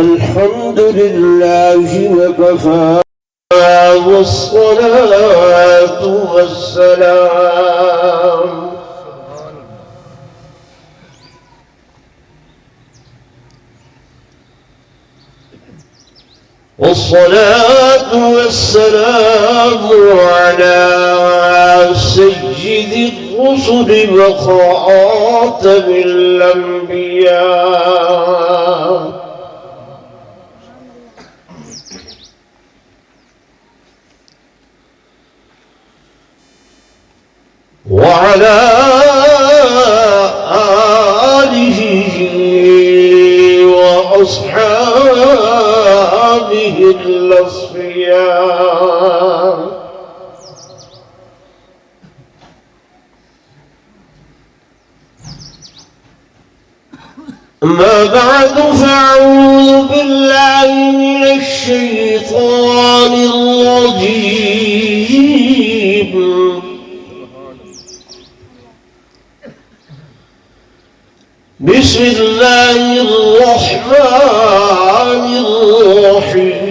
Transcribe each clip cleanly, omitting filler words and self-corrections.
الحمد لله وكفى والصلاة والسلام على سيد الرسل وخاتم الأنبياء وعلى آله وأصحابه الأصفياء. أما بعد فأعوذ بالله من الشيطان الرجيم. بسم الله الرحمن الرحيم.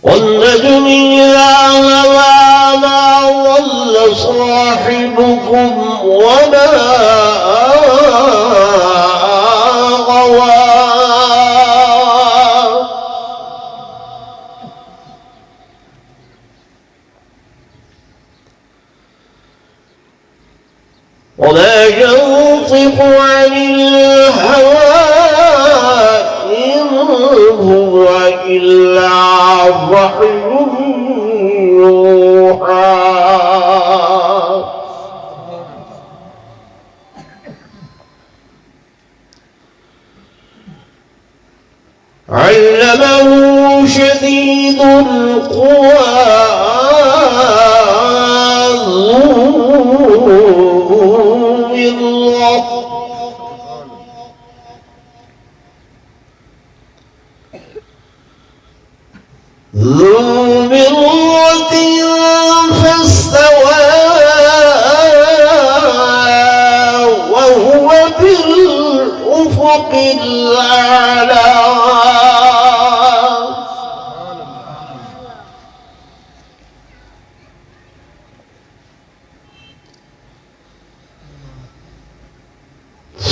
والنجم إذا هوى ما ضل صاحبكم وما غوى وما ينطق عن الهوى إن هو إلا وحي يوحى. علمه شديد القوى ذو مرة فاستوى وهو بالأفق الأعلى.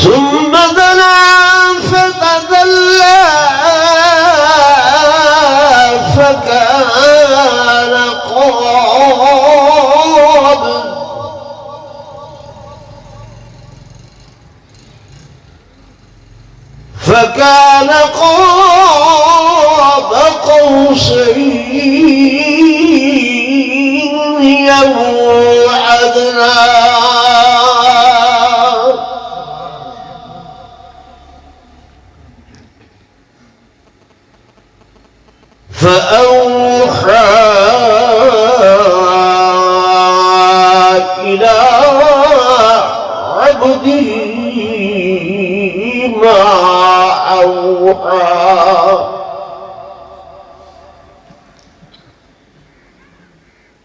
ثم دنا فتدلى فكان قاب قوسين أو أدنى. فأوحى إلى عبده ما أوحى.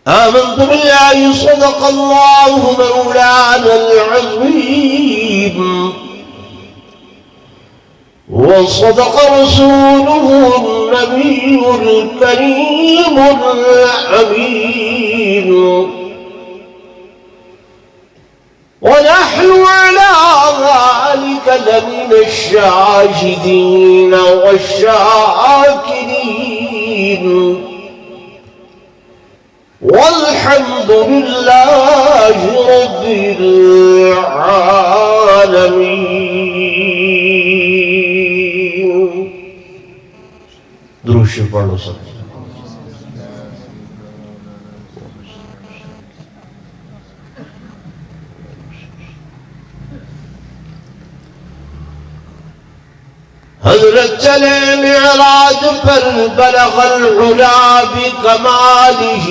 آمنت بالله صدق الله مولانا العظيم وصدق رسوله النبي الكريم الأمين. ونحن على ذلك لمن الشاهدين والشاكرين والحمد لله رب العالمين. درود شریف پڑھ لو سب. حضرت چلے معراج پر بلغ العلا بکمالہ.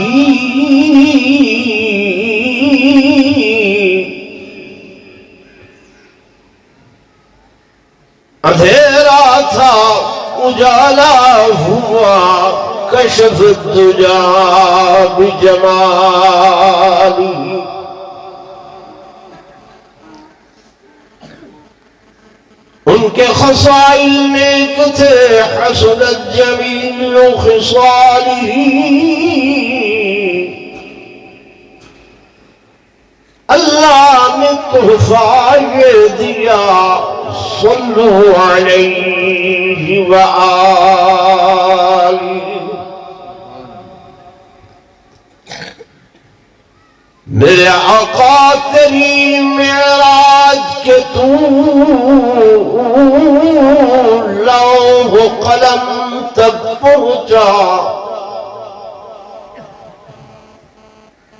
اندھیرا تھا اجالا ہوا کشف الدجا بجمالی. ان کے خصائل نیک تھے حسنت جمیل خصالی. اللہ نے تحفہ یہ دیا صلو علیہ وآلہ. میرے آقا تیری معراج کے تو لوح قلم تک پہنچا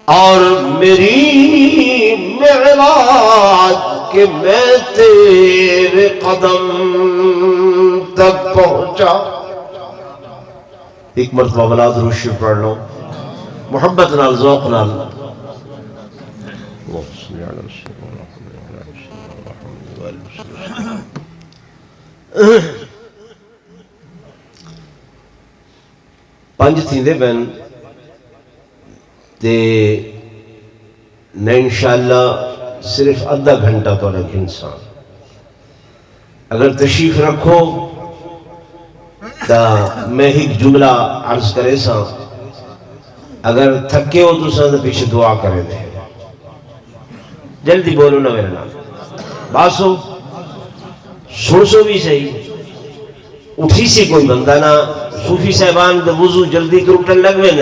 اور میری معراج کہ میں تیرے قدم تک پہنچا. ایک مرتبہ بلاد روشی پڑھ لو محبت نال ذوق نال. پنج تھیندے پین تے میں انشاءاللہ صرف آدھا گھنٹہ تو لگ انسان اگر تشریف رکھو تا میں ایک جملہ عرض کرے سا اگر تھکے ہو تو سن پیچھے دعا کرے دے. جلدی بولو نا میرے نام باسو سن سو بھی صحیح اٹھی سی کوئی بندہ نا صوفی صاحبان دا وضو جلدی کے اٹھن لگ میں.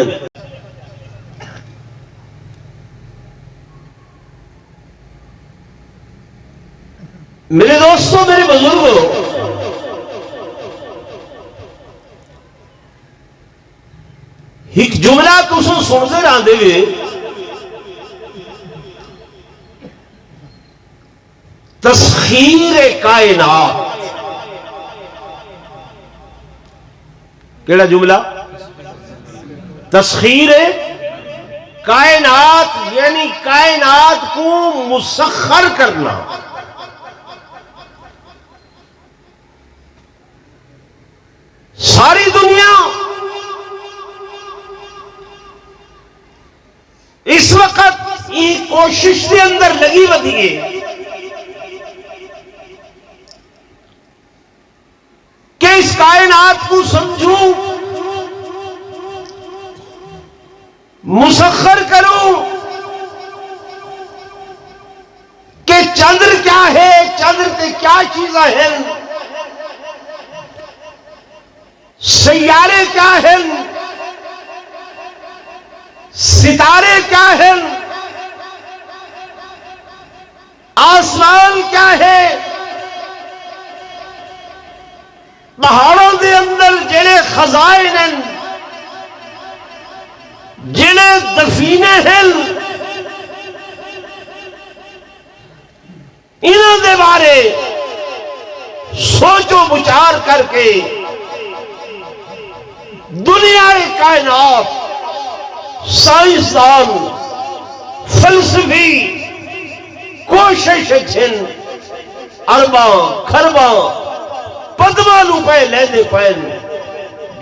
میرے دوستوں میرے بزرگوں ایک جملہ تسو سنتے رہتے ہوئے تسخیر کائنات. کیڑا جملہ؟ تسخیر کائنات یعنی کائنات کو مسخر کرنا. ساری دنیا اس وقت یہ کوشش کے اندر لگی ہوئی ہے کہ اس کائنات کو سمجھوں مسخر کروں کہ چندر کیا ہے چندر تے کیا چیزیں ہیں سیارے کیا ہیں ستارے کیا ہیں آسمان کیا ہے پہاڑوں دے اندر جڑے خزائن ہیں جڑے دفینے ہیں انہوں دے بارے سوچو بچار کر کے دنیا کائنات سائنسدان فلسفی کوشش چھن ارباں خرباں پدماں روپے لے دے پین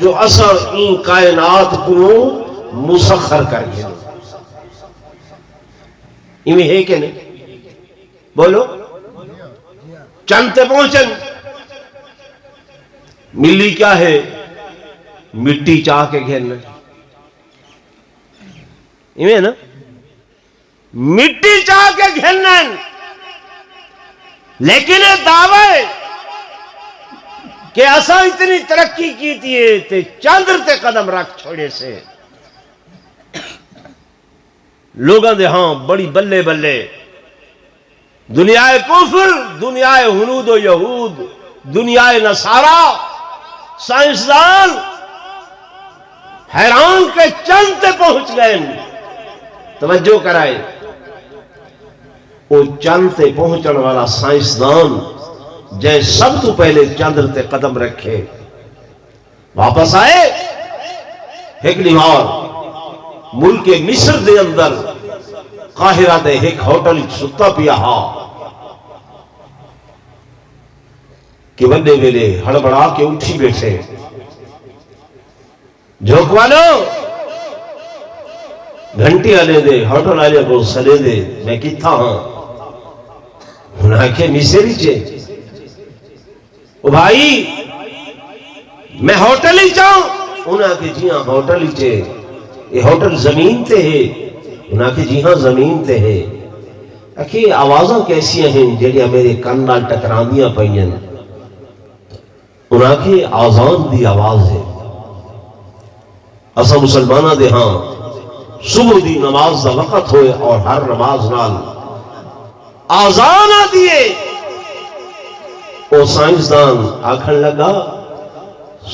جو اثر ان کائنات کو مسخر کر گیا. انہیں ہے کہ نہیں بولو چند تے پہنچن ملی کیا ہے مٹی چاہ کے گھرنا ایویں نا مٹی چاہ کے گھرنا لیکن یہ دعوی کہ اساں اتنی ترقی کی تھی تے چاندر تے قدم رکھ چھوڑے سے لوگاں دے ہاں بڑی بلے بلے دنیا کفر دنیا ہنود و یہود دنیا نصارا سائنسدان حیران کے چند تے پہنچ گئے. توجہ کرائے وہ چند تے پہنچن والا سائنسدان جائے سب تو پہلے چندر تے قدم رکھے واپس آئے ایک نیوار ملک مصر دے اندر قاہرہ دے ایک ہوٹل ستا پیا ہا کہ بندے ویلے ہڑبڑا کے اٹھی بیٹھے جھوک والو گھنٹی والے دے ہوٹل والے کو سلے دے میں کتھا ہاں انہاں آکھے میسری چے او بھائی میں ہوٹل ہی چاہوں انہاں آکھے جی ہاں ہوٹل ہی چے یہ ہوٹل زمین تے ہے انہاں آکھے جی ہاں زمین تے ہے آکھے آوازاں کیسی ہیں جڑیاں میرے کان نال ٹکراندیاں پئیاں انہاں آکھے آزان دی آواز ہے اسا مسلمانہ دے ہاں صبح دی نماز دا وقت ہوئے اور ہر نماز نال آزان دیئے او سائنسدان آکھن لگا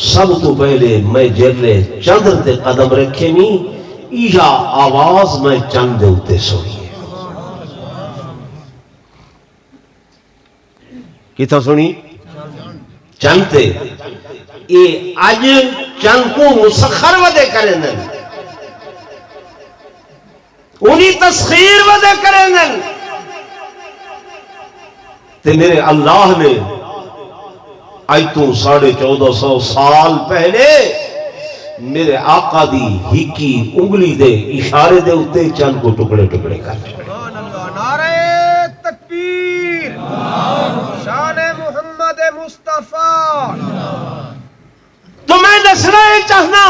سب تو پہلے میں جرلے چندر تے قدم رکھے می ایجا آواز میں چند دے اتے سنی ہے کتا سنی چند تے اے آج چند کو مسخر ودے کریں دن انہی تسخیر ودے کریں دن تے میرے اللہ نے آئی تو 1450 سال پہلے میرے آقا دی ہکی انگلی دے اشارے دے اتے چند کو ٹکڑے ٹکڑے کر چھوڑے نعرہ تکبیر شان محمد مصطفیٰ تو میں دسنا چاہنا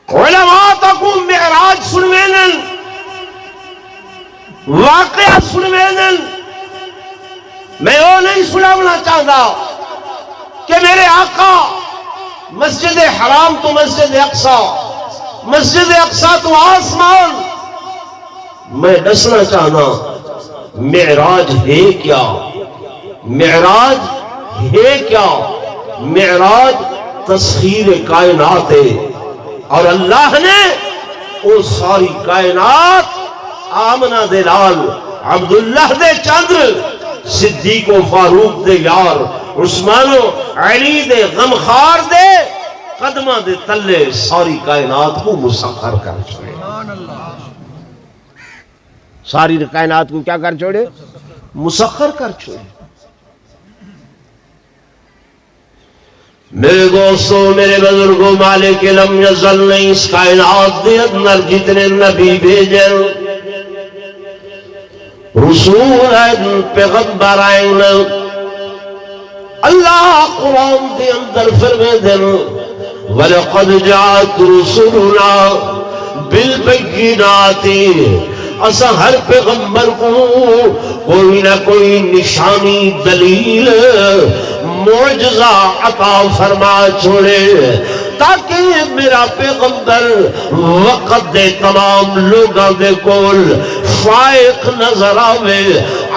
علماء تکوں معراج سنوینن واقعہ سنوینن میں وہ نہیں سناونا چاہتا کہ میرے آقا مسجد حرام تو مسجد اقصی تو آسمان میں دسنا چاہنا معراج ہے کیا معراج ہے کیا معراج تسخیر کائنات ہے اور اللہ نے وہ ساری کائنات آمنہ دے لال عبداللہ دے چندر صدیق و فاروق دے یار عثمان و علی دے غمخار دے قدمہ دے تلے ساری کائنات کو مسخر کر چھوڑے ساری کائنات کو کیا کر چھوڑے مسخر کر چھوڑے میرے دوستو میرے بزرگوں مالک لم یزل نے اس کائنات دے اندر جتنے نبی بھیجے رسول پیغمبر آئین اللہ قرآن دے اندر فرمے دن وَلَقَدْ جَاءَتْ رُسُلُنَا بِالْبَيِّنَاتِ اسا ہر پیغمبر کو کوئی نہ کوئی نشانی دلیل معجزہ عطا فرما چھوڑے تاکہ میرا پیغمبر وقت دے تمام لوگاں دے کول فائق نظر آوے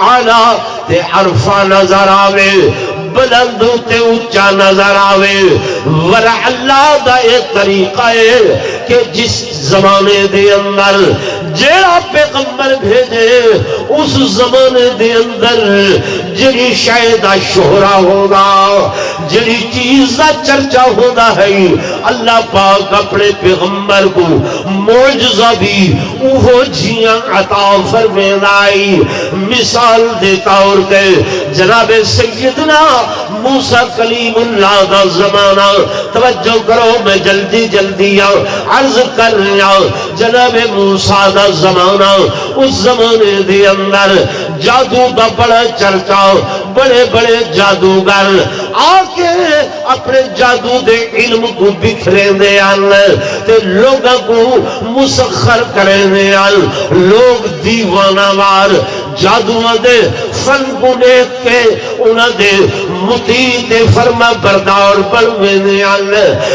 اعلیٰ تے عرفہ نظر آوے بلند تے اونچا نظر آوے ورہ اللہ دا ایک طریقہ ہے کہ جس زمانے دے اندر جیڑا پیغمبر بھیجے اس زمانے دے اندر جڑی شاید شہرہ ہوگا جڑی چیز دا چرچا ہوگا ہے اللہ پاک اپنے پیغمبر کو معجزہ بھی وہ جیاں عطا فرمائے مثال دیتا اور کہ جناب سیدنا موسیٰ کلیم اللہ دا زمانہ توجہ کرو میں جلدی جلدی عرض کر رہا جناب موسیٰ دا زمانہ اس زمانے دے اندر جادو دا بڑا چرچا بڑے بڑے جادوگر آکے اپنے جادو دے علم کو بکھرے دے آن تے لوگاں کو مسخر کرے دے آن لوگ دیوانہ وار جادو دے فن کو دیکھ کے انہاں دے مطیع فرما بردار بنوے دے آن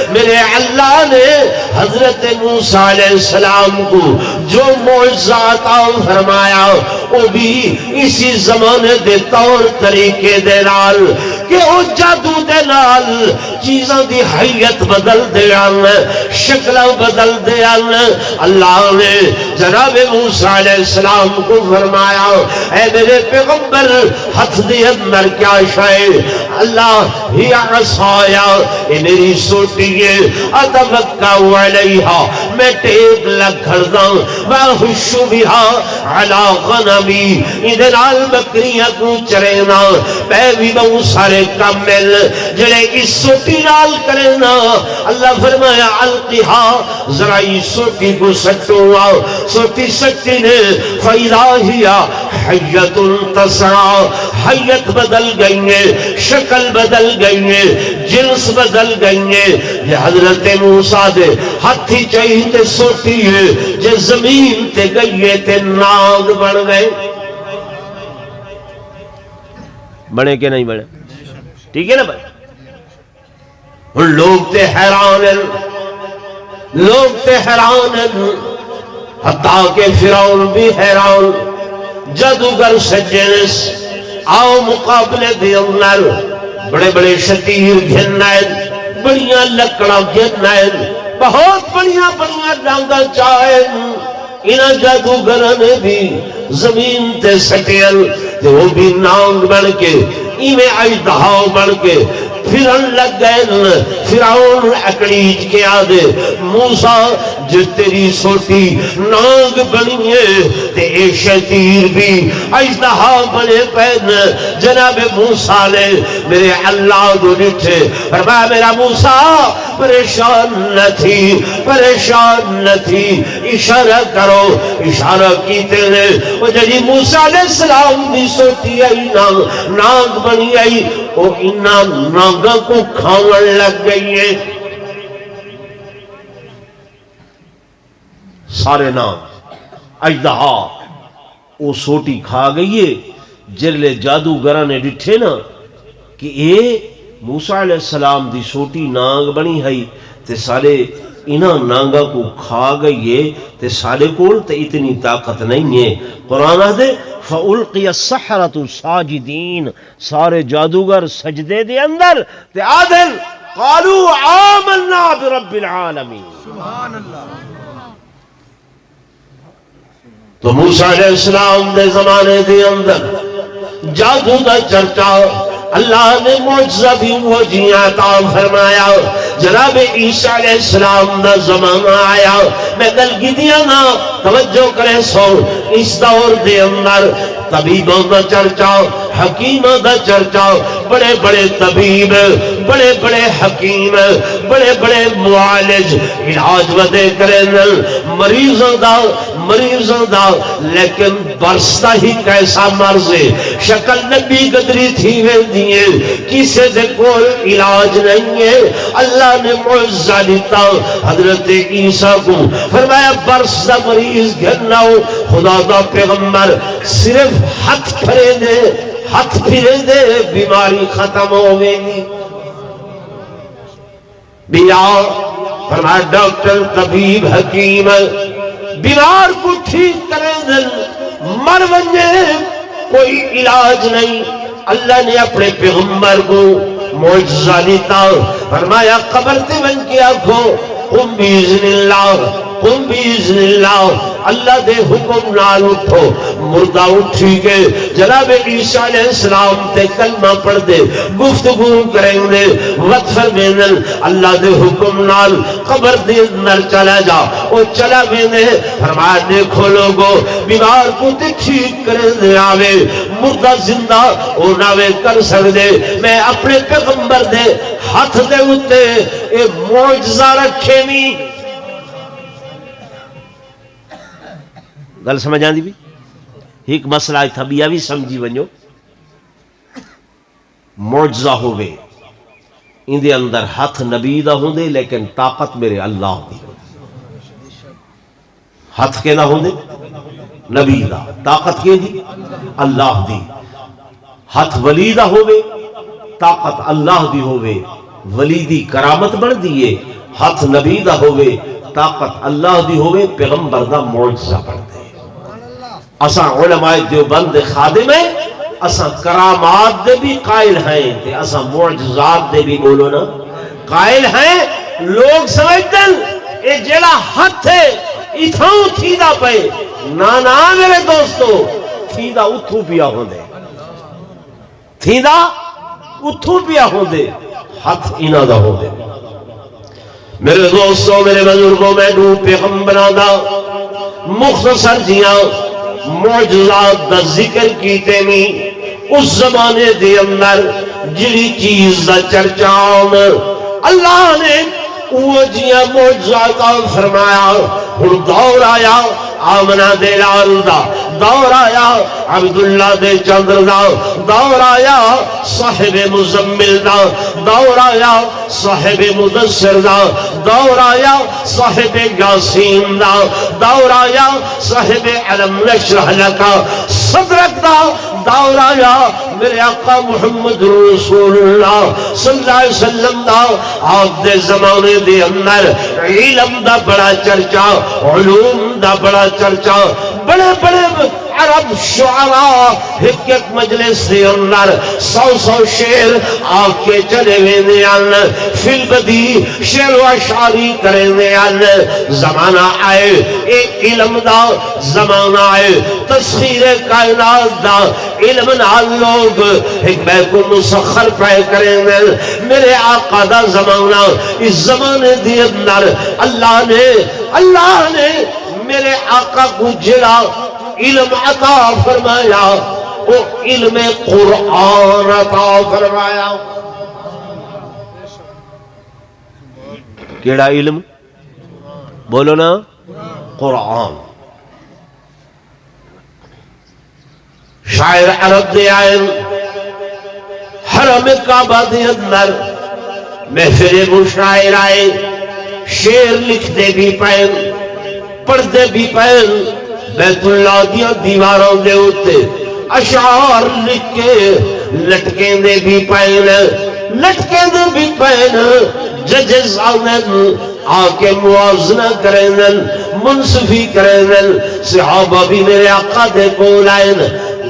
میرے اللہ نے حضرت موسیٰ علیہ السلام کو جو معجزہ عطا فرمایا وہ بھی اسی زمانے دے طور طریقے دے نال کہ وہ جادو دے نال چیزاں دی حیت بدل دے آن شکلہ بدل دے آن اللہ نے جناب موسیٰ علیہ السلام کو فرمایا اے میرے پیغمبر ہتھ دے اندر کیا شائے اللہ ہی عصایا اے میری سوٹیے اتوکا علیہا میں ٹیک لکھڑ داں وَاحُشُّ بِهَا عَلَىٰ غَنَمِي ادھر آل بکریاں کو چرینا میں بھی بہت سارے کامل جڑے اس سوٹی نال کرے نا اللہ فرمایا القہا ذرا اس سوٹی کو سٹو سوٹی سٹی نے فَإِذَا هِيَ حَيَّةٌ تَسْعَىٰ حیت بدل گئی ہے شکل بدل گئی ہے جنس بدل گئی ہے یہ حضرت موسیٰ دے ہاتھی چاہی تے سوٹی ہے جے زمین تے گئی ہے تے ناگ بڑھ گئے بڑھے کہ نہیں بڑھے ٹھیک ہے نا بھائی ان لوگ تے حیران ہیں لوگ تے حیران ہیں حتیٰ کہ فرعون بھی حیران جادوگر سجنس آؤ مقابلے دے اندر بڑے بڑے شتیر گھنائیں بڑیاں لکڑا گھنائیں بہت بڑیاں بڑیاں ڈانگا چاہیں انہاں جادوگرہ نے بھی زمین تے سٹیل تے وہ بھی نانگ بڑھ کے ایمیں اجدہاؤ بڑھ کے پھرن لگ گئے فرعون اکڑیج کے آدھے موسیٰ جو تیری سوٹی نانگ بنی ہے تے اے شتیر بھی اجدہا بنے پہن جناب موسیٰ نے میرے اللہ کو نٹھے فرمایا میرا موسیٰ پریشان نہ تھی اشارہ کرو اشارہ کیتے نے وہ جی موسیٰ علیہ السلام دی سوٹی آئی نانگ بنی آئی وہ انہاں نانگا کو کھاون لگ گئی ہے سارے نانگ اجدہا وہ سوٹی کھا گئی ہے جرلے جادوگرہ نے ڈٹھے نا کہ اے موسیٰ علیہ السلام دی سوٹی نانگ بنی ہے تے سارے انہاں نانگا کو کھا گئی ہے تے سارے کول تے اتنی طاقت نہیں ہے قرآن دے فَأُلْقِيَ السَّحَرَةُ سَاجِدِينَ سارے جادوگر سجدے دے اندر تے آدھل قالوا آمنا برب العالمین سبحان اللہ تو موسیٰ علیہ السلام دے زمانے دے اندر جادو دا چرچا اللہ نے معجزہ بھی وہ جی عطا فرمایا جناب عیسیٰ علیہ السلام دا زمانہ آیا میں گل کی دیا نا توجہ کرے سو اس دور دے اندر طبیبوں دا چرچا حکیموں دا چرچا بڑے بڑے طبیب بڑے بڑے حکیم بڑے بڑے معالج علاج ودے کریں مریضوں دا لیکن برستا ہی کیسا مرض ہے شکل نبی قدری تھی وے دیئے کسے دے کوئی علاج نہیں ہے اللہ نے معجزہ دیتا حضرت عیسیٰ کو فرمایا برستا مریض گھناؤ خدا دا پیغمبر صرف ہاتھ پھرے دے بیماری ختم ہو گئی بیار فرمایا ڈاکٹر طبیب حکیم بیمار کو ٹھیک کرے دل مر ونجے کوئی علاج نہیں اللہ نے اپنے پیغمبر کو معجزہ دیتا فرمایا قبر تے بن کے آنکھوں قم بیزن اللہ اللہ دے حکم نال اٹھو مردہ اٹھی کے جناب عیسیٰ علیہ السلام تے کلمہ پڑھ دے گفتگو کریں دے وقت فرمینل اللہ دے حکم نال قبر دے اندر چلا جا وہ چلا بینے فرمایا دیکھو لوگو بیمار کو تے ٹھیک کریں دے آوے مردہ زندہ او ناوے کر سکدے میں اپنے پیغمبر دے ہاتھ دے اتے اے معجزہ رکھے نہیں گل سمجھ آندی بھی ایک مسئلہ تھا بھی بھی سمجھی ونجو معجزہ ہوئے ان دے اندر ہاتھ نبی دا ہوں دے لیکن طاقت میرے اللہ دی ہاتھ کے نہ ہوں دے نبی دا طاقت کے دی اللہ دی ہاتھ ولی دا ہوئے طاقت اللہ دی ہوئے ولی دی کرامت بڑھ دیئے ہاتھ نبی دا ہوئے طاقت اللہ دی ہوئے پیغمبر دا معجزہ بڑھ دے اساں علماء دیوبند خادم ہیں اساں کرامات دے بھی قائل ہیں تے اساں معجزات دے بھی بولو نا قائل ہیں لوگ سمجھتن اے جیڑا ہاتھ ہے اتھاؤں تھیدہ پہ نانا میرے دوستو تھیدہ اتھو پیا ہوں دے تھیدہ اتھو پیا ہوں دے ہاتھ انہ دا ہوں دے میرے دوستو میرے بزرگوں میں نو پیغمبران دا مختصر جیاں معجزات دا ذکر کیتے نہیں اس زمانے دے اندر جڑی چیز دا چرچا اللہ نے وہ جیاں معجزات فرمایا. ہن دور آیا آمنہ دے لال دا، دور آیا عبداللہ دے چندر دا، دور آیا صاحب مزمل دا، دور آیا صاحب مدثر دا، دور آیا صاحب یاسین دا، دور آیا صاحب علم نشرح لکا صدرک دا، دور آیا میرے آقا محمد رسول اللہ صلی اللہ علیہ وسلم دا. آپ دے زمانے دے اندر علم دا بڑا چرچا، علوم دا بڑا چرچا، بڑے بڑے عرب شعراء ایک ایک مجلس دے اندر 100 شعر آگ کے چلے ویندے آن، فی البدی شعر و اشعاری کریں آن. زمانہ آئے ایک علم دا، زمانہ آئے تسخیر کائنات دا، علم نال لوگ ایک بے کو مسخر پہ کریں دے. میرے آقا دا زمانہ، اس زمانے دی اندر اللہ نے میرے آقا کو جڑا علم عطا فرمایا وہ علم قرآن عطا فرمایا. کیڑا علم بولو نا؟ قرآن. شاعر عرب دے آئے حرم کعبہ دے اندر محفل مشاعر آئے، شعر لکھ دے بھی پائن، پڑھ دے بھی پائن، بیت اللہ دیا دیواروں دے ہوتے اشعار لکھ کے لٹکیں دے بھی پائن، لٹکیں دے بھی پائن. ججز آنن آکے موازنہ کریں، منصفی کریں. صحابہ بھی میرے آقا دے کول آئین،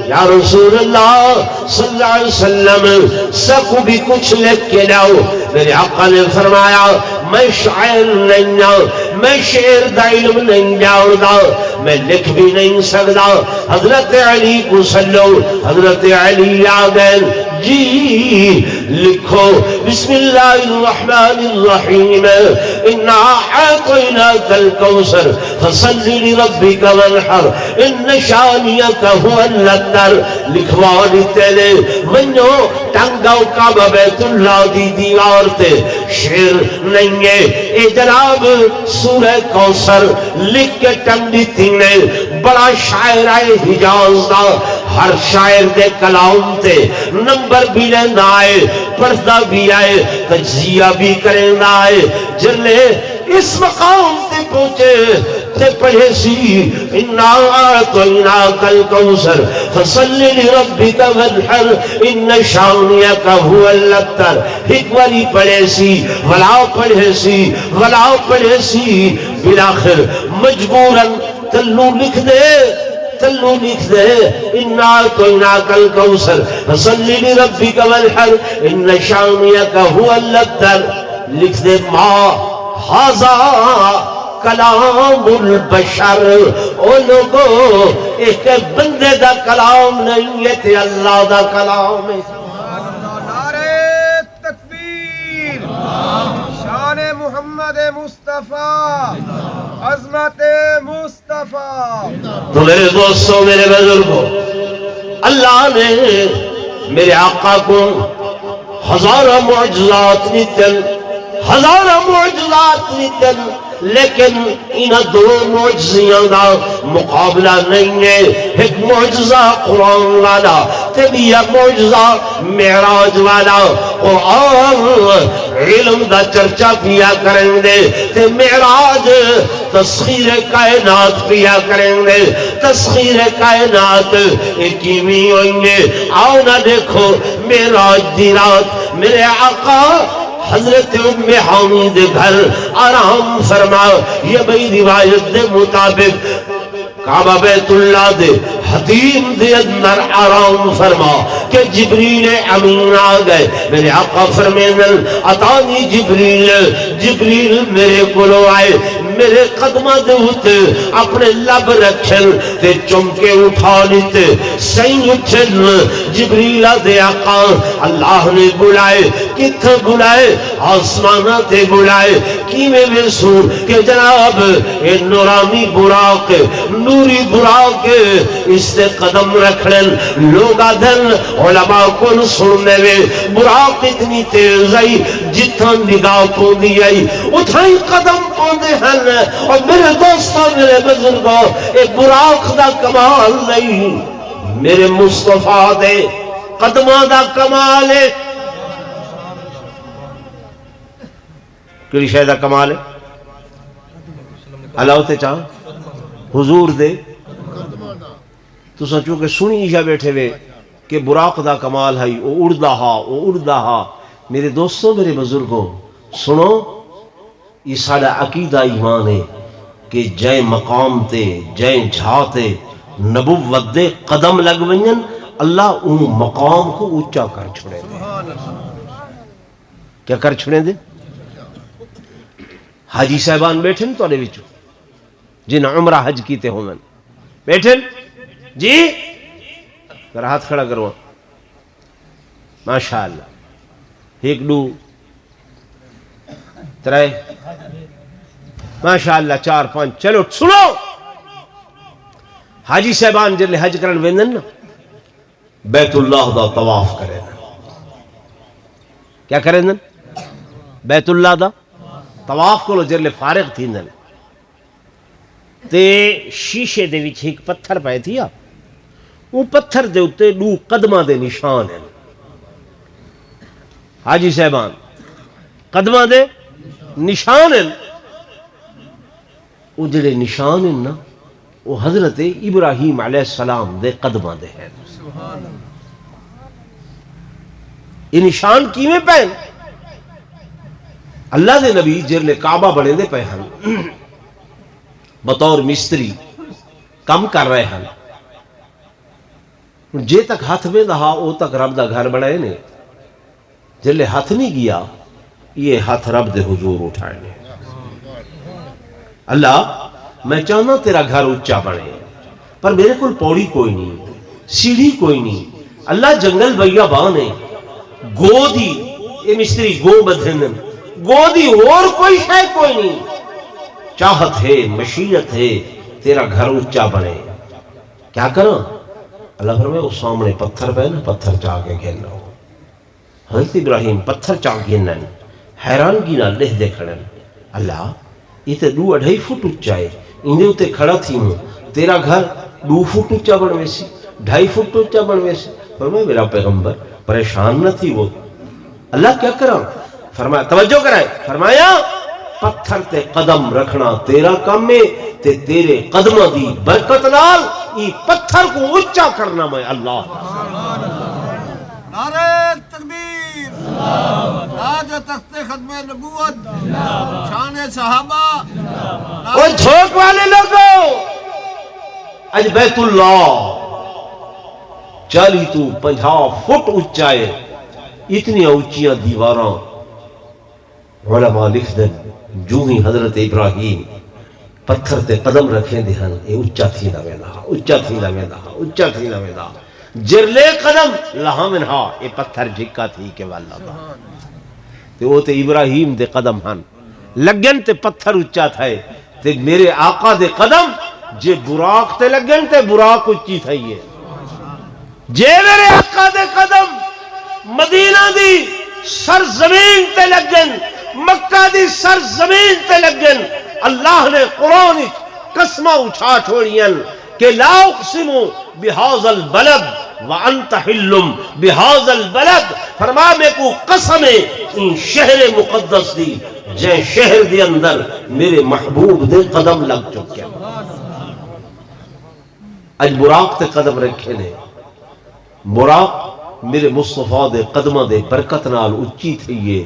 یا رسول اللہ صلی اللہ علیہ وسلم سکو بھی کچھ لکھ کے لاؤ. میرے آقا نے فرمایا میں شاعر نہیں جاؤں، میں شعر دا علم نہیں جاؤں دا، میں لکھ بھی نہیں سکتا. حضرت علی کو صلو، حضرت علی آگئن جی لکھو بسم اللہ الرحمن الرحیم انا اعطیناک الکوثر فصلی لربک وانحر ان شانیک هو الابتر. لکھوانی تیلے منو ٹنگاو کعبہ بیت اللہ دی دیوار تے شعر نہیں ہے. اے جناب سورہ کوثر لکھ کے ٹنگ دیتی نے. بڑا شاعر آئے حجاز دا، ہر شاعر دے کلام تے نمبر بھی لینا آئے، پردہ بھی آئے، تجزیہ بھی کرنا آئے. جلے اس مقام تے پہنچے تے پڑھے سی انا اعطیناک الکوثر فصلی لربک وانحر ان شانیک هو الابتر. ایک باری پڑھے سی، ولا پڑھے سی، ولا پڑھے سی، بلاخر مجبوراً تلو لکھ دے انا اعطیناک الکوثر فصلی لربک وانحر ان شانیک هو الابتر. لکھ دے ما ھذا کلام البشر. او لوگو ایک بندے دا کلام نہیں ہے تے اللہ دا کلام ہے. نعرہ تکبیر، شان محمد مصطفیٰ، عظمت مصطفیٰ. تو میرے دوستوں، میرے بزرگوں، اللہ نے میرے آقا کو ہزارہ معجزات نیتن، ہزارہ معجزات نیتن، لیکن انہ دو معجزیاں دا مقابلہ نہیں ہے. ایک معجزہ قرآن والا، تبیہ معجزہ معراج والا. قرآن علم دا چرچا پیا کریں دے، تے معراج تسخیر کائنات پیا کریں دے. تسخیر کائنات ایکیمی ہوئیں گے. آؤ نہ دیکھو معراج دی رات میرے آقا حضرت ام حانی دے گھر آرام فرما. یہ بھئی روایت دے مطابق کعبہ بیت اللہ دے حتیم دے اندر آرام فرما کہ جبریل امین آ گئے. میرے آقا فرمیدن اتانی جبریل میرے کلو آئے، میرے قدمہ دے ہوتے اپنے لب رکھن تے چمکے اٹھا لیتے. سین اٹھن جبریل دے آقا اللہ نے بلائے کتھے بلائے آسمانہ تے بلائے کی میں ویسوں کہ جناب اے نورانی براق نوری براق اس تے قدم رکھن لوگ آدھن علماء کن سننے میں براق اتنی تیز آئی جتنا نگاہ پوندی آئی اتھائی قدم پوندے ہیں اور میرے دوستوں میرے بزرگوں ایک براق دا کمال نہیں میرے مصطفیٰ دے قدمہ دا کمال ہے کیڑی شے دا کمال ہے اللہ ہوتے چاہاں حضور دے تو سچو کہ سنی جا بیٹھے وے کہ براق دا کمال ہے او اڑدا ہا میرے دوستوں میرے بزرگوں سنو یہ ساڑا عقیدہ ایمان ہے کہ جائیں مقام تے جائیں جھاتے نبوت دے قدم لگ ونجن اللہ ان مقام کو اونچا کر چھوڑے دے کیا کر چھوڑے دے حاجی صاحبان بیٹھن تو آنے وچو جن عمرہ حج کیتے ہوں من بیٹھن جی ذرا ہاتھ کھڑا کرو ماشاءاللہ ایک دو ترائے ماشاءاللہ چار پانچ چلو سنو حاجی صاحبان جن حج کرن ویندن نا بیت اللہ دا طواف کریں کیا کریں دن بیت اللہ دا طواف کو جن فارغ تھی دن تے شیشے دے وچ ایک پتھر پائے تھی وہ پتھر دے اتے دو قدمہ دے نشان ہیں حاجی صاحبان قدمہ دے نشان ہیں وہ جڑے نشان ہیں نا وہ حضرت ابراہیم علیہ السلام دے قدمہ دے ہیں یہ نشان کیویں پہن اللہ دے نبی جرلے کعبہ بڑے دے پہن بطور مستری کم کر رہے ہیں جے تک ہاتھ میں دہا او تک رب دا گھر بڑھائے نے جلے ہاتھ نہیں گیا یہ ہاتھ رب دے حضور اٹھائے نے اللہ میں چاہنا تیرا گھر اچھا بڑھے پر میرے کل پوڑی کوئی نہیں سیڑھی کوئی نہیں اللہ جنگل بھیا بانے گو دی یہ مستری گو بدھنن گو دی اور کوئی شے کوئی نہیں چاہت ہے مشیت ہے تیرا گھر اچھا بڑھے کیا کروں اللہ فرمائے اس سامنے پتھر پہ نا پتھر چاہ کے گھننا ہو حضرت ابراہیم پتھر چاہ گھنن حیران گینا لہ دے کھڑن اللہ یہ تے 2-2.5 فٹ اچھا ہے اندھے ہوتے کھڑا تھی ہوں تیرا گھر 2 فٹ اچھا بڑھوے سی 2.5 فٹ اچھا بڑھوے سی فرمائے میرا پیغمبر پریشان نہ تھی وہ اللہ کیا کرا فرمایا توجہ کرائے فرمایا پتھر تے قدم رکھنا تیرا کام میں تے تیرے قدمہ دی برکت نال یہ پتھر کو اچھا کرنا میں اللہ نعرہ تکبیر تاج تخت ختم نبوت شان صحابہ وہ جھوک والے لوگوں اج بیت اللہ 40-50 فٹ اونچائے اتنی اونچیاں دیواراں علماء لکھ دن جو ہی حضرت ابراہیم پتھر تے قدم رکھیں دے ہن اے اونچا تھی نہ ویندا جرلے قدم لہا منہا اے پتھر جھکا تھی کہ والا دا تے او تے ابراہیم دے قدم ہن لگن تے پتھر اونچا تھے تے میرے آقا دے قدم جے براق تے لگن تے براق اونچی تھئی ہے جے میرے آقا دے قدم مدینہ دی سرزمین تے لگن مکہ دی سرزمین تے لگن اللہ نے قرآن قسمہ اچھا چھوڑیاں کہ لا اقسم بہذا البلد وانت حلم بہذا البلد فرمایا میں کو قسم ہے ان شہر مقدس دی جے شہر دی اندر میرے محبوب دے قدم لگ چکے اج براق تے قدم رکھے نے براق میرے مصطفیٰ دے قدمہ دے برکت نال اچھی تھئیے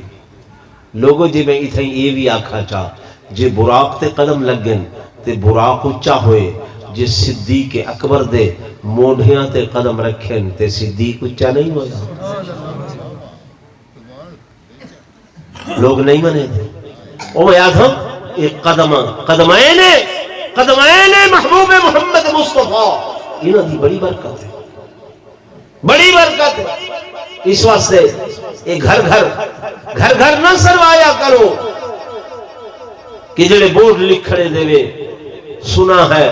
لوگوں جی میں اتھائی اے بھی آکھا چاہ جے براق تے قدم لگن تے براق اچھا ہوئے جے صدیق اکبر دے موڑھیاں تے قدم رکھن تے صدیق اچھا نہیں ہویا لوگ نہیں منے دے او یاد ہم ایک قدمین محبوب محمد مصطفیٰ انہاں دی بڑی برکت ہے اس واسطے یہ گھر گھر نہ سروایا کرو کہ جڑے بورڈ لکھڑے دے سنا ہے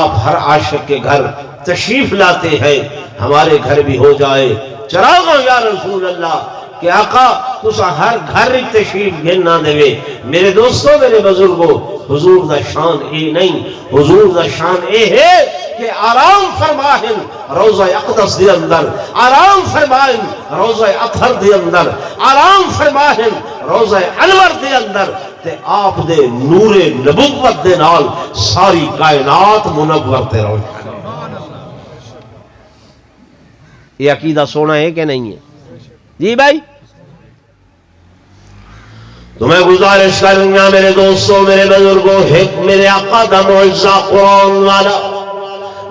آپ ہر عاشق کے گھر تشریف لاتے ہیں، ہمارے گھر بھی ہو جائے چراغاں یا رسول اللہ کہ آقا تسا ہر گھر تشریف گھننا دے۔ میرے دوستوں، میرے بزرگوں، حضور دا شان اے نہیں، حضور دا شان اے ہے کہ آرام فرمائن روضہ اقدس دے اندر، آرام فرمائن روضہ اطہر دے اندر، آرام فرمائن روضہ انور دے اندر، تے آپ دے نور نبوت دے نال ساری کائنات منور تے روشن۔ یہ عقیدہ سونا ہے کہ نہیں ہے؟ جی بھائی، تو میں گزارش کروں گا میرے دوستوں، میرے بزرگوں، ایک میرے آقا دا معجزہ قرآن والا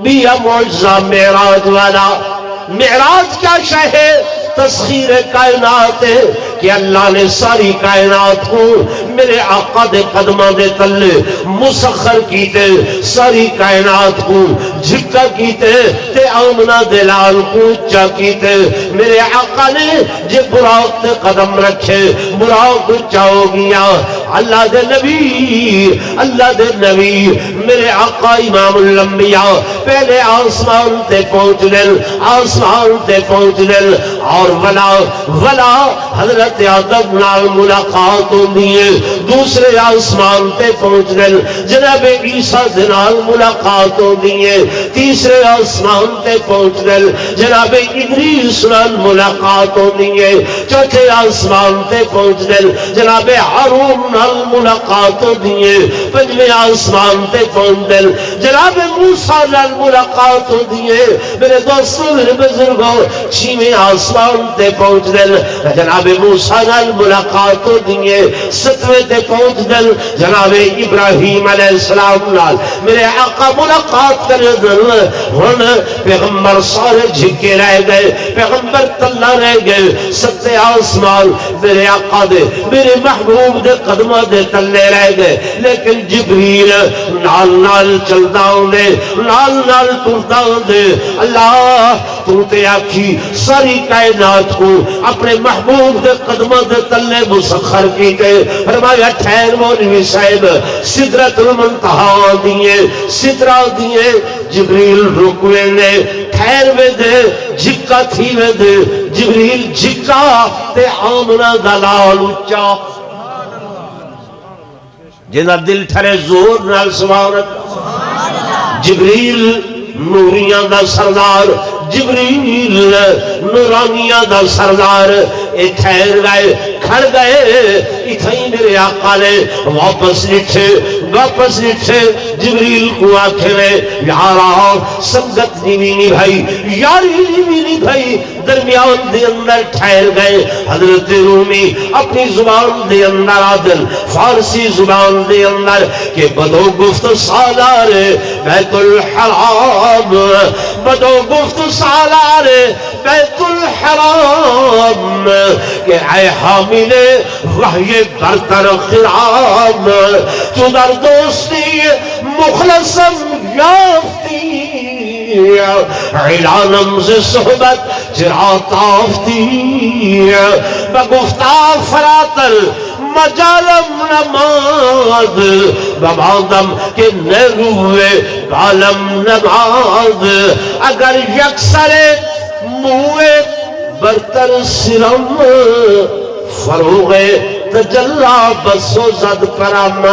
بھی ہے، معجزہ معراج والا۔ معراج کیا شے ہے؟ تسخیر کائنات ہے کہ اللہ نے ساری کائنات کو میرے آقا دے قدمہ دے تلے مسخر کیتے، ساری کائنات کو جھکا کیتے تے آمنہ دلال کو اچھا کیتے۔ میرے آقا نے جے براق تے قدم رکھے براق اچھا ہو گیا۔ اللہ دے نبی میرے آقا امام الانبیاء پہلے آسمان تے پہنچ گئے، آسمان تے پہنچ گئے، اور ولا حضرت آدم نال ملاقات ہوندی ہے، دوسرے آسمان تے پہنچ گئے، جناب عیسیٰ دے نال ملاقات ہوندی ہے، تیسرے آسمان تے پہنچ گئے، جناب ادریس نال ملاقات ہوندی ہے، چوتھے آسمان تے پہنچ گئے، جناب ہارون نال ملاقات ہوندی ہے، پنجویں آسمان تے پہنچ گئے، جناب موسیٰ نال ملاقات ہوندی ہے۔ میرے دوستوں، میرے بزرگوں، چھویں آسمان تے پہنچ گئے، جناب موسیٰ نال ملاقات ہوندی ہے، ستویں تے پہنچ گئے، جناب ابراہیم علیہ السلام نال میرے آقا ملاقات کرے دل۔ ہن پیغمبر سارے جھکے رہ گئے، پیغمبر تلا رہ گئے، ستے آسمان میرے آقا دے میرے محبوب دے قدمہ دے تلے رہ گئے، لیکن جبریل نال چلدا ہوندے، نال ٹردا ہوندے۔ اللہ تو تے آکھی ساری کائنات کو اپنے محبوب دے قدمہ دے تلے مسخر کیتے، فرمایا ٹھہر مولوی صاحب، سدرۃ المنتہا دیئے، سدرہ دیئے، جبریل رکوے نے، ٹھہر وے دے، جھکا تھی وے دے، جبریل جھکا تے آمنہ دلال اچھا، جنہ دل ٹھرے زور نال سبحان اللہ۔ جبریل نوریاں دا سردار، جبریل نورانیاں دا سردار، اے ٹھہر گئے، کھڑ گئے، اتھائی میرے آقا نے واپس نٹھے، جبریل کو آکھے میں یارا سنگت نہیں بھائی، یاری نہیں بھائی، درمیان دے اندر ٹھہر گئے۔ حضرت رومی اپنی زبان دے اندر عادل، فارسی زبان دے اندر کہ بدو گفت سالار بیت الحرام، بدو گفت سالار بیت الحرام، کہ اے حامل وحی برتر خرام، تو در دوستی مخلصم یافتی، اعلانم ز صحبت چرا تافتی، بگفتا فراتر مجالم نماد، ببادم کے نروے بالم نماد، اگر یکسر موے برتر سرم، فروغ تجلا بسو زد پرام۔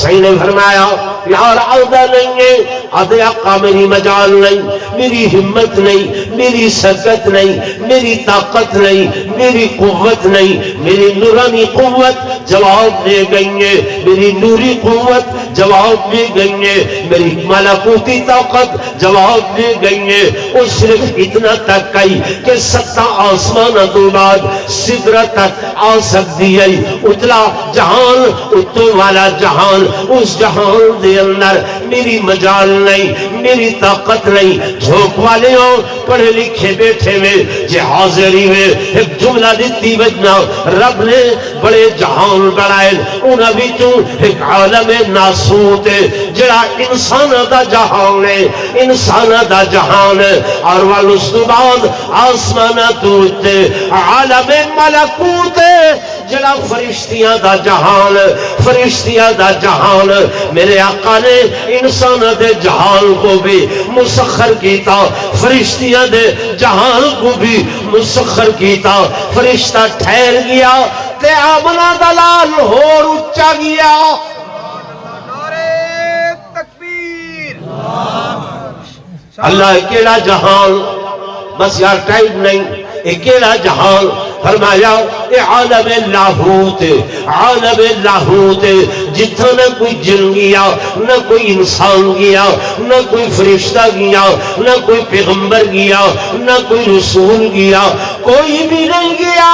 صحیح نے فرمایا یار عودہ نہیں ہے، آدھے آقا میری مجال نہیں، میری ہمت نہیں، میری سکت نہیں، میری طاقت نہیں، میری قوت نہیں، میری نورانی قوت جواب دے گئی ہے، میری نوری قوت جواب دے گئی ہے، میری ملکوتی طاقت جواب دے گئی ہے۔ وہ صرف اتنا تک کئی کہ ستہ آسمان تو بعد سدرہ تک آ سکتی ہے، اتلا جہان اتو والا جہان، اس جہان دے دے اندر میری مجال نہیں، میری طاقت نہیں۔ جھوک والے ہو پڑھے لکھے بیٹھے میں جے حاضری میں ایک جملہ دیتی وجنا رب نے بڑے جہان بڑھائے، انہاں وچوں ایک عالم ناسوت ہے جڑا انسان دا جہان ہے، انسان دا جہان ہے، اور والس تو بعد آسمان توت عالم ملکوت ہے جڑا فرشتیاں دا جہان، فرشتیاں دا جہان۔ میرے آقا نے انسان دے جہان کو بھی مسخر کیتا، فرشتیاں دے جہان کو بھی مسخر کیتا۔ فرشتہ ٹھہر گیا تے آمنہ دلال ہور اچھا گیا۔ نعرہ تکبیر۔ اللہ اکیلا جہان، بس یار ٹائم نہیں، اکیلا جہان فرمایا اے عالم لاہوت، عالم لاہوت جتھا نہ کوئی جن گیا، نہ کوئی انسان گیا، نہ کوئی فرشتہ گیا، نہ کوئی پیغمبر گیا، نہ کوئی رسول گیا، کوئی بھی نہیں گیا۔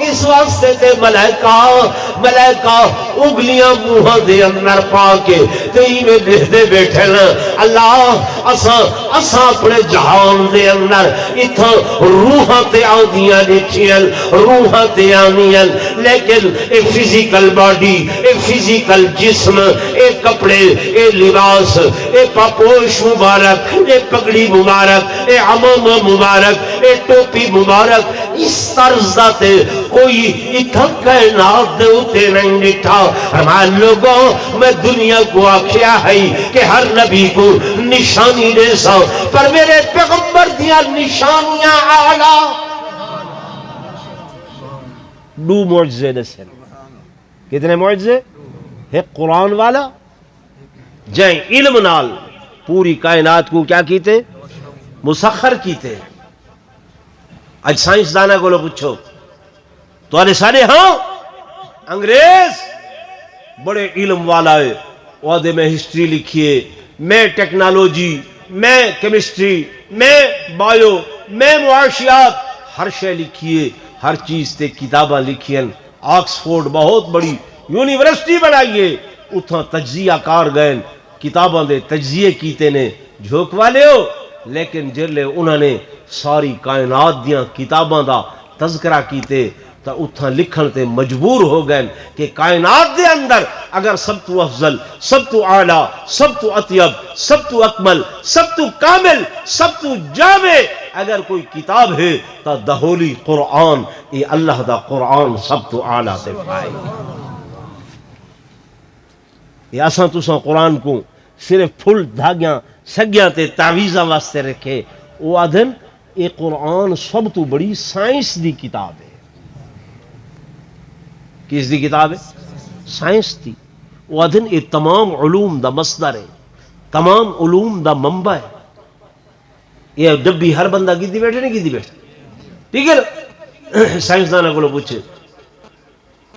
اس واسطے تے ملائکہ اگلیاں منہ دے اندر پا کے تئی میں لکھدے بیٹھے نا اللہ اساں اپنے جہان دے اندر اتھا روحاں تے آدیاں لکھیاں، روحاں تے آنیاں، لیکن a physical body, a physical جسم، اے کپڑے، اے لباس، اے پاپوش مبارک، اے پگڑی مبارک، اے عمامہ مبارک، اے ٹوپی مبارک، اس طرز داتے کوئی اتھا کائنات دے ہوتے نہیں ڈٹھا۔ ہمارے لوگوں میں دنیا کو آکھیا ہے کہ ہر نبی کو نشانی دے سا، پر میرے پیغمبر دیا نشانیاں آلہ دو معجزے دسن۔ کتنے معجزے؟ ایک قرآن والا جائیں علم نال پوری کائنات کو کیا کیتے؟ مسخر کیتے۔ آج سائنس دانا کو لو پوچھو تو آنے سارے ہاں انگریز بڑے علم والا ہے، وعدے میں ہسٹری لکھیے، میں ٹیکنالوجی، میں کیمسٹری، میں بایو، میں معاشیات، ہر شے لکھیے، ہر چیز تے کتاباں لکھیں۔ آکسفورڈ بہت بڑی یونیورسٹی بنائیے، اتھاں تجزیہ کار گئے، کتاباں دے تجزیے کیتے نے، جھوک والے ہو۔ لیکن جلے انہوں نے ساری کائنات دیاں کتاباں دا تذکرہ کیتے تا اتھاں لکھن تے مجبور ہو گئے کہ کائنات دے اندر اگر سب تو افضل، سب تو اعلیٰ، سب تو اطیب، سب تو اکمل، سب تو کامل، سب تو جامع اگر کوئی کتاب ہے تا دہولی قرآن، یہ اللہ دا قرآن سب تو اعلیٰ تے پائے۔ یہ اساں تساں قرآن کو صرف پھل دھاگیاں سگیاں تے تعویزاں واسطے رکھے، وہ آدھن یہ قرآن سب تو بڑی سائنس دی کتاب ہے۔ کس دی کتاب ہے؟ سائنس دی۔ وہ آدھن یہ تمام علوم دا مصدر ہے، تمام علوم دا منبع ہے۔ یہ جب بھی ہر بندہ کی دی بیٹھے نہیں کی دی بیٹھے، ٹھیک ہے؟ سائنسدانہ کو لو پوچھے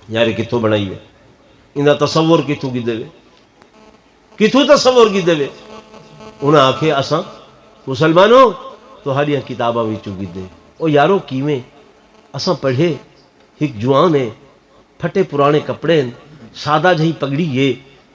یار کتوں بنائی ہے، انہاں تصور کتوں کی دے، کتوں تصور کی دے؟ انہاں آکھے اساں مسلمانوں تو ہریاں کتاباں بھی چکی دے۔ او یارو کیویں؟ اساں پڑھے ایک جوان ہے، پھٹے پرانے کپڑے، سادہ جہی پگڑی ہے،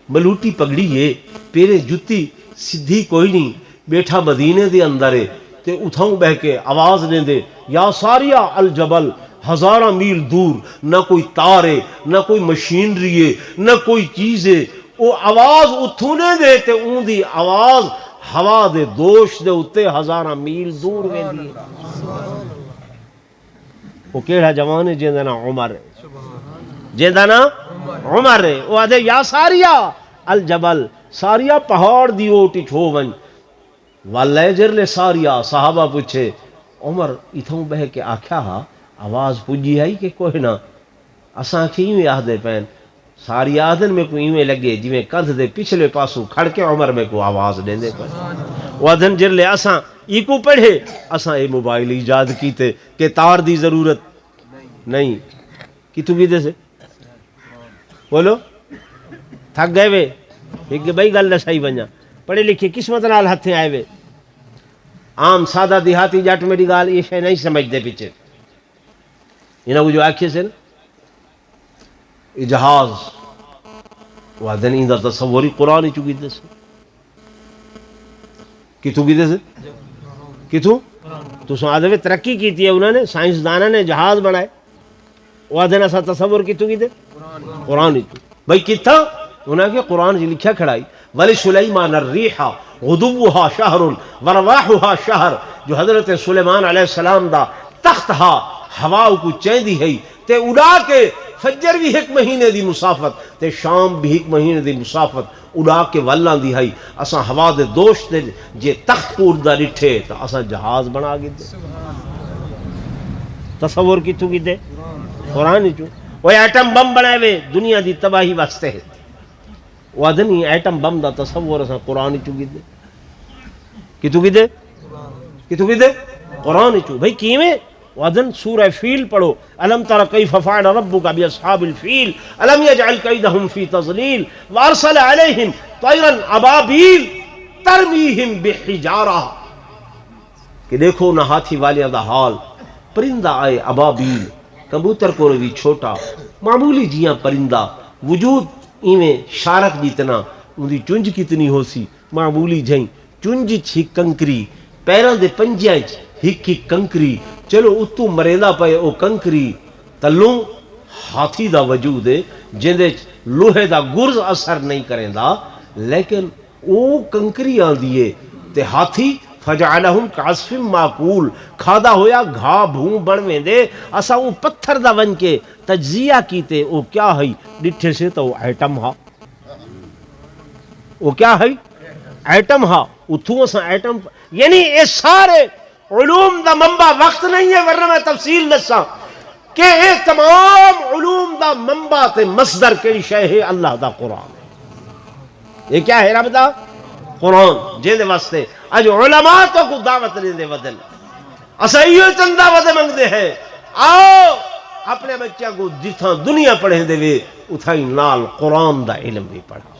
ملوٹی پگڑی ہے، پیرے جتی سدھی کوئی نہیں، بیٹھا مدینے دے اندر ہے تے اتھاؤں بہ کے آواز نے دے یا ساریہ الجبل، ہزارہ میل دور، نہ کوئی تار ہے، نہ کوئی مشینری ہے، نہ کوئی چیز ہے، وہ آواز اتھوں نے دے تے اون دی آواز ہوا دے دوش دے اتے ہزارہ میل دور ویندی ہے۔ وہ کیڑا جوان ہے جیندہ نا عمر ہے، جیندہ نا عمر ہے۔ وہ آدھے یا ساریہ الجبل، ساریہ پہاڑ دی اوٹی چھو ون واللہ جرلے ساریہ۔ صحابہ پوچھے عمر اتھوں بہ کے آکھیا ہا آواز پجی آئی کہ کوئی نہ؟ اساں کیویں آدھے پین ساری آدھن میں کوئی ایویں لگے جویں کندھ دے پچھلے پاسوں کھڑ کے عمر میں کو آواز دیں دے کوئی۔ وہ آدھن جرلے اساں ای کو پڑھے، اساں اے موبائل ایجاد کیتے کہ تار دی ضرورت نہیں۔ کتوں کی دے سے بولو تھک گئے وے ایک بھائی گل نہ صحیح بنیا، پڑھے لکھے قسمت نال ہتھیں آئے وے۔ عام سادہ دیہاتی جٹ میری گال یہ شے نہیں سمجھتے پیچھے، انہوں کو جو آکھے سے نا جہاز وعدن این دا تصوری قرآن ہی چکی دے سے کتوں کی دے سے کتوں تو سعادہ میں ترقی کی تھی انہوں نے سائنسدانہ نے جہاز بنائے وعدن ایسا تصور کتوں کی دے قرآن ہی چکی بھائی کتا انہوں نے قرآن جی لکھا کھڑائی ولی سلیمان الریحہ غدوہا شہر ورواحہا شہر جو حضرت سلیمان علیہ السلام دا تخت ہا ہوا کو چیندی ہے تے اڑا کے فجر بھی ایک مہینے دی مسافت تے شام بھی ایک مہینے دی مسافت اڑا کے والاں دی ہے اساں ہوا دے دوست دے جے تخت پور دا ڈٹھے تا اساں جہاز بنا کے دے تصور کیتھوں کی دے قرآن ہی چوں وہ ایٹم بم بنائے وے دنیا دی تباہی واسطے ہے وادنی ایٹم بم دا تصور اساں قرآن ہی چوں کی دے کیتھوں کی دے کیتھوں کی دے قرآن ہی چوں بھئی کیویں وادن سورہ فیل پڑھو الم تر کیف فعل ربک باصحاب الفیل الم یجعل کیدہم فی تضلیل وارسل علیہم طیرا ابابیل ترمیہم بحجارہ کہ دیکھو نہ ہاتھی والیاں دا حال پرندہ آئے ابابیل کبوتر کو بھی چھوٹا معمولی جیاں پرندہ وجود ایویں شارک جتنا ان دی چونج کتنی ہو سی معمولی جائیں چونج چھی کنکری پیراں دے پنجیاں ہک ہک کنکری چلو اتو مریندا پے او کنکری تلوں ہاتھی دا وجود ہے جندے لوہے دا گرز اثر نہیں کریندا لیکن او کنکری آندی ہے تے ہاتھی فجعلہم کعصف معقول کھادا ہویا گھا بھوں بن ویندے اسا او پتھر دا ون کے تجزیہ کیتے او کیا ہے ڈٹھے سے تو ایٹم ہا وہ کیا ہے ایٹم ہا اتھوں اسا ایٹم یعنی اے سارے علوم دا منبع وقت نہیں ہے ورنہ میں تفصیل دساں کہ اے تمام علوم دا منبع تے مصدر کیڑی شے ہے اللہ دا قرآن ہے یہ کیا ہے رب دا قرآن جے دے واسطے اج علماء تو کو دعوت لے دے ودن اسا یہ چندہ ود منگدے ہیں آؤ اپنے بچہ کو جتھاں دنیا پڑھیں دے وے اتھائی نال قرآن دا علم بھی پڑھا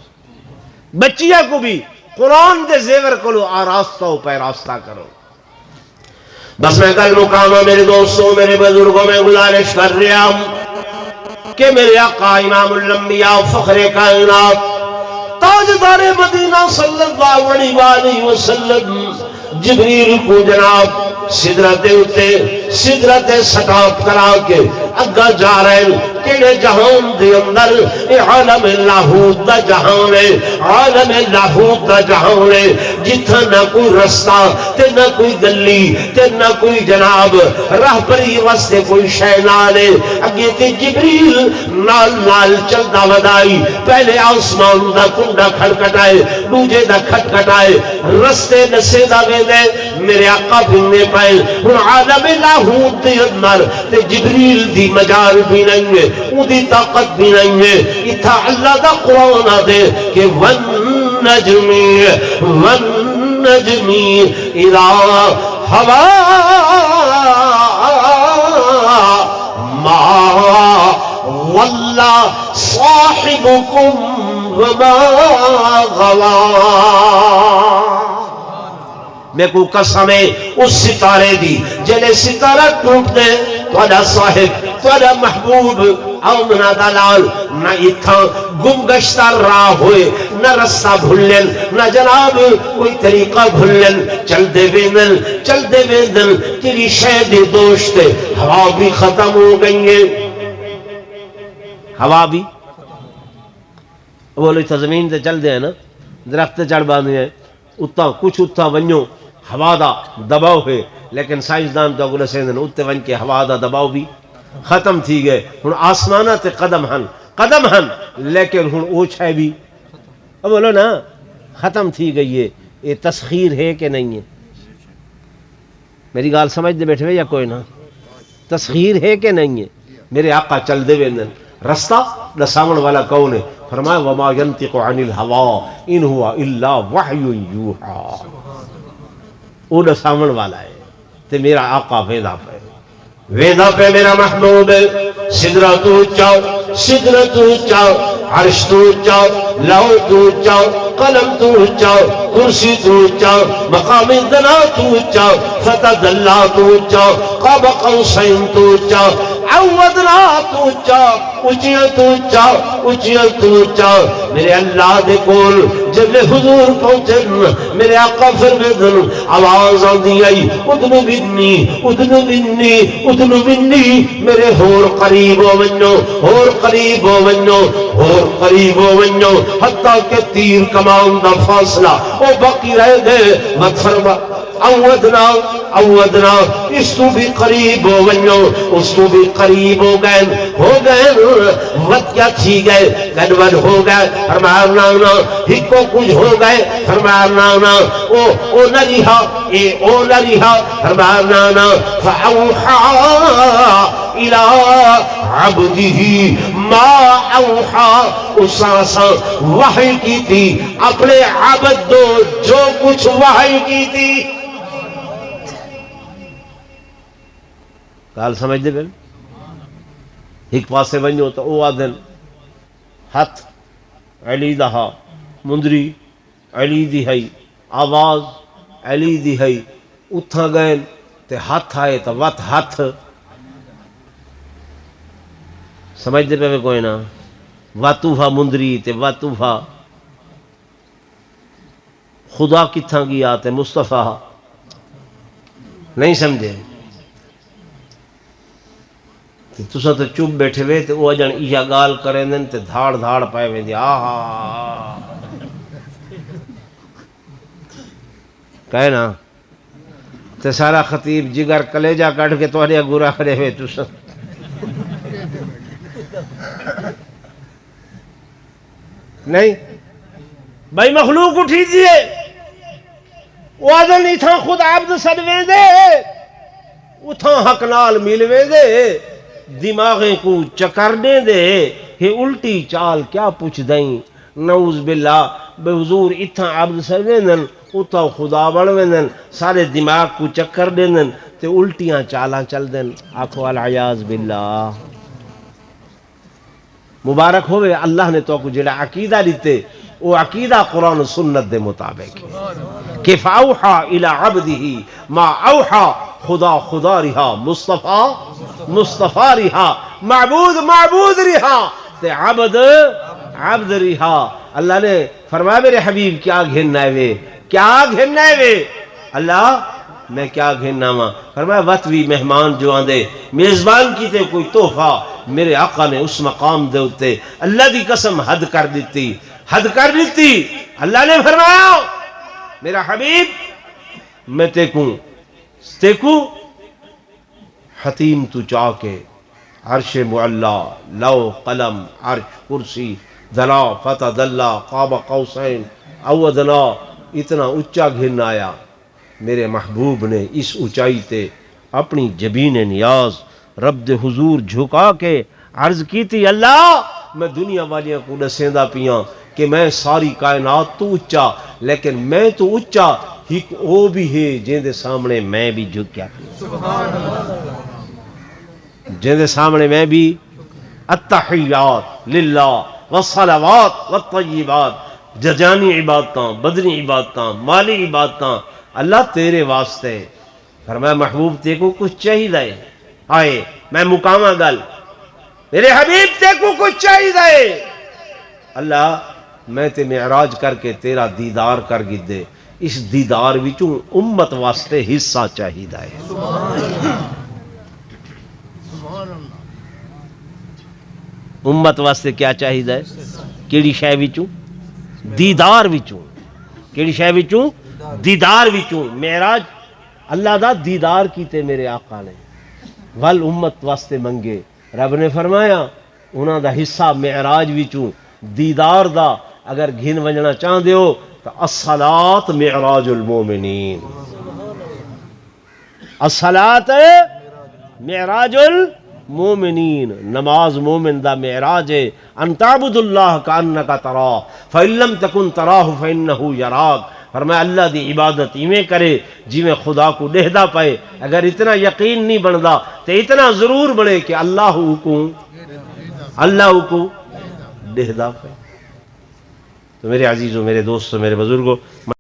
بچیاں کو بھی قرآن دے زیور کرو آراستہ و پیراستہ کرو بس میں کل مقامہ میرے دوستوں میرے بزرگوں میں گزارش کر رہا ہوں کہ میرے آقا امام الانبیاء فخر کائنات تاجدار مدینہ صلی اللہ علیہ وسلم جبریل کو جناب سدرت اتے سدرت سٹاپ کرا کے اگا جا رہے کیڑے جہان دے اندر اے عالم لاہوت دا جہان ہے عالم لاہوت دا جہان ہے جتھا نہ کوئی رستہ تے نہ کوئی گلی تے نہ کوئی جناب راہ پری واسطے کوئی شے نالے اگے تے جبریل نال نال چلدا ودائی پہلے آسمان دا کنڈا کھڑکٹائے دوجے دا کھٹکھٹائے رستے نسے دا ویندے میرے آقا بھینے پائے ہن عالم لاہوت دے اندر تے جبریل دی مجال بھی نہیں ہے ان دی طاقت بھی نہیں ہے اتھا اللہ دا قرآن دے کہ والنجمی اذا ہوا ما واللہ صاحبکم وما غوا میں کو قسم ہے اس ستارے دی جلے ستارہ ٹوٹ دے توڑا صاحب توڑا محبوب او منا دلال نہ اتھا گم گشتہ راہ ہوئے نہ رستہ بھولن نہ جناب کوئی طریقہ بھولن چل دے ویندن تیری شہد دوست ہوا بھی ختم ہو گئی ہے ہوا بھی بولے تھا زمین تے چل دے ہیں نا درخت چڑھ باندھے ہیں اتھا کچھ اتھا ونیو ہوا دا دباؤ ہے لیکن سائنسدان تو اگلے سیندن اتے ون کے ہوا دا دباؤ بھی ختم تھی گئے ہن آسمانہ تے قدم ہن لیکن ہن اوچھ ہے بھی اب بولو نا ختم تھی گئی ہے یہ تسخیر ہے کہ نہیں ہے میری گال سمجھ دے بیٹھے یا کوئی نا تسخیر ہے کہ نہیں ہے میرے آقا چل دے ویندن رستہ دساون والا کون ہے فرمایا وما ينطق عن الهوى ان هو الا وحی یوحى وہ دساون والا ہے تے میرا آقا ویدا پہ میرا محبوب سدرہ تو چاو سدرہ تو چاو عرش تو چاو لو تو چاو قلم تو چاو کرسی تو چاو مقام دنا تو چاو فتح اللہ تو چاو قاب قوسین تو چاو عودنا تو اچا اچیا تو اچا اچیا تو اچا میرے اللہ دے کول جب حضور پہنچن میرے آقا فرمیدن آواز آندی آئی ادنو بنی ادنو بنی ادنو بنی میرے ہور قریب ہو ونجو ہور قریب ہو ونجو ہور قریب ہو ونجو حتیٰ کہ تیر کمان دا فاصلہ او باقی رہ گئے مت فرما عودنا عودنا اس تو بھی قریب ہو ونجو اس تو بھی قریب ہو گئے وقت کیا تھی گئے گڑبڑ ہو گئے فرمایا نا ہکو کچھ ہو گئے فرمایا نا او نہ رہا اے او نہ رہا فرمایا نا فاوحا الى عبده ما اوحا اس سانسا وحی کی تھی اپنے عبد دو جو کچھ وحی کی تھی گال سمجھ دے پہلے ایک پاسے ونجو تو او آدھن ہاتھ علی دہا مندری علی دی ہے آواز علی دی ہے اتھا گئے تے ہاتھ آئے تو وات ہاتھ سمجھ دے پہلے کوئی نا واتوفا مندری تے واتوفا خدا کتھاں گیا تے مصطفیٰ نہیں سمجھے تسا تو چپ بیٹھے ہوئے تے وہ جن ایجا گال کریں دن تے دھاڑ دھاڑ پائے ہوئے دی آہا کہے نا تے سارا خطیب جگر کلیجہ کٹ کے تو آریا گورا کھڑے ہوئے تسا نہیں بھائی مخلوق اٹھی دیئے وہ آدھر نہیں تھا خود عبد صدویں دے اتھا حق نال ملوے دے دماغیں کو چکرنے دے ہی الٹی چال کیا پوچھ دیں نعوذ باللہ بے حضور اتھا عبد سروینن اتھا خدا بڑوینن سارے دماغ کو چکر دینن تے الٹیاں چالاں چل دیں آکھو العیاذ باللہ مبارک ہوئے اللہ نے تو کو جڑا عقیدہ دیتے وہ عقیدہ قرآن و سنت دے مطابق کہ فاوحا الى عبدہ ما اوحا خدا خدا رہا مصطفیٰ مصطفیٰ رہا معبود معبود رہا تے عبد عبد رہا اللہ نے فرمایا میرے حبیب کیا گھننا ہے کیا گھننا ہے اللہ میں کیا گھننا ہوں فرمایا وطوی مہمان جو آندے میزبان کی تے کوئی تحفہ میرے آقا نے اس مقام دے ہوتے اللہ دی قسم حد کر دیتی اللہ نے فرمایا میرا حبیب میں تیکوں حتیم تو چاہ کے عرش معلا لو قلم عرش کرسی دلا فتح دلہ قاب قوسین اودنا اتنا اچا گھن آیا میرے محبوب نے اس اونچائی تے اپنی جبین نیاز رب دے حضور جھکا کے عرض کی تھی اللہ میں دنیا والیاں کو دسیندہ پیاں کہ میں ساری کائنات تو اچا لیکن میں تو اچا ہی او بھی ہے جن دے سامنے میں بھی جھک کیا جن دے سامنے میں بھی التحیات للہ والصلوات والطیبات ججانی عبادتاں بدنی عبادتاں مالی عبادتاں اللہ تیرے واسطے فرمایا محبوب تے کو کچھ چاہیے آئے میں مقامہ گل میرے حبیب تے کو کچھ چاہیے اللہ میں تے معراج کر کے تیرا دیدار کر گدے اس دیدار وچوں امت واسطے حصہ چاہیے امت واسطے کیا چاہیے کیڑی شے وچوں دیدار وچوں کیڑی شے وچوں دیدار وچوں معراج اللہ دا دیدار کیتے میرے آقا نے ول امت واسطے منگے رب نے فرمایا انہاں دا حصہ معراج وچوں دیدار دا اگر گھن ونجنا چاہ دیو تو الصلاة معراج المومنین الصلاة معراج المومنین نماز مومن دا معراج ہے ان تعبد اللہ کانکا تراہ فإن لم تکن تراہ فإنہ یراک فرمایا اللہ دی عبادت ایویں کرے جی میں خدا کو دہدا پائے اگر اتنا یقین نہیں بندا تو اتنا ضرور بڑے کہ اللہ کو دہدا پائے تو میرے عزیزوں میرے دوستوں میرے بزرگوں